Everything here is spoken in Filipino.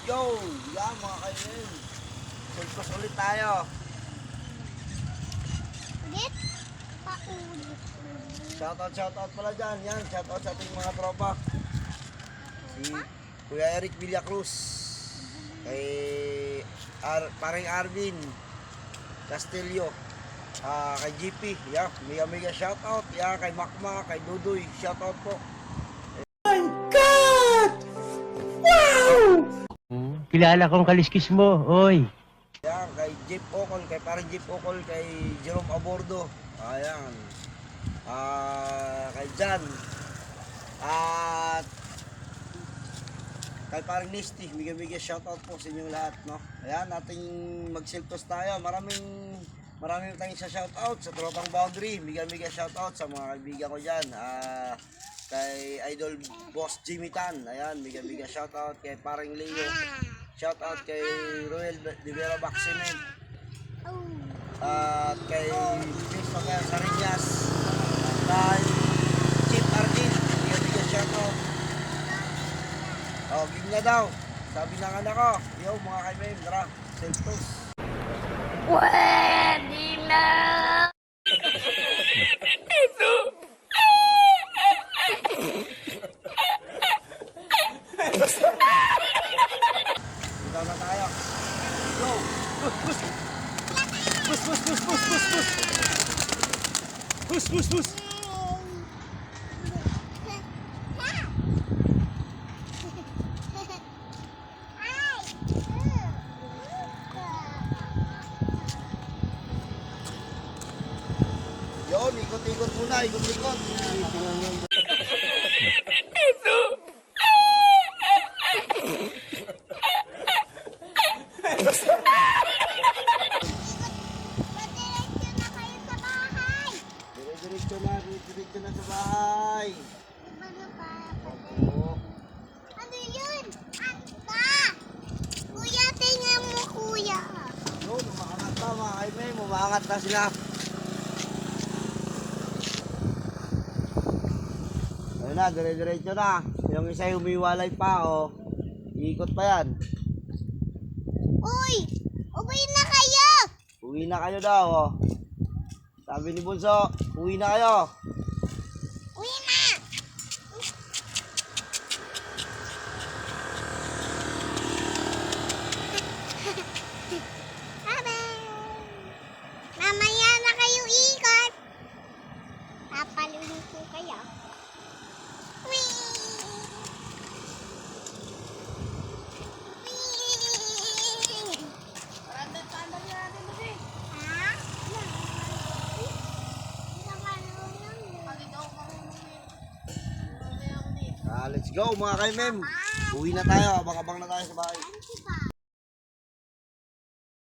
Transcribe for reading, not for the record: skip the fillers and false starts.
go! Yan mga kainin. Sulpos ulit tayo. Ulit? Paulit. Shoutout pala dyan. Yan, shoutout sa ating mga tropa. Si Kuya Eric Villacruz. Kay paring Arvin Castillo. Kay GP. Yan, mega shoutout. Yan, kay Makma, kay Dudoy. Shoutout po. Kilala kong kaliskis mo, oy. Yan, kay Jeep Ocol, kay parang Jeep Ocol, kay Jerome Abordo. Ayan. Kay Jan. At kay parang Nisty. Mega shoutout po sa inyong lahat, no? Ayan, ating mag-selftos tayo. Maraming tayong sa shoutout sa Tropang Boundary. Mega shoutout sa mga kaibigan ko dyan. Kay Idol Boss Jimmy Tan. Ayan, mega shoutout kay parang Leo. Shoutout kay Royal Rivera Vaccine. At kay Christopher Sariñas. Kay Chief Argin. Mega shoutout. Game na daw. Sabi ng anak ko. Yo mga kaibigan, tara. Selftos. Pwede na! Ikaw na tayo. Go! Bus! Yun, ikot-ikot muna, ikot-ikot. Diretso na sa bahay. Oo. Ano yun? Anta! Kuya, tingnan mo kuya. Yun, umaangat na mga kaibigan, umaangat na sila. Ayun na, diretso na. Yung isa humiwalay pa, oh. Iikot pa yan. Uy! Uwi na kayo! Uwi na kayo daw, oh. Sabi ni Bunso, uwi na kayo. Uwi na! Bye-bye! Mamaya na kayo ikot. Papalunin ko kayo. Whee! Whee! Ha? Let's go mga kaimem. Uwi na tayo, abang-abang na tayo sa bahay. Ano ba?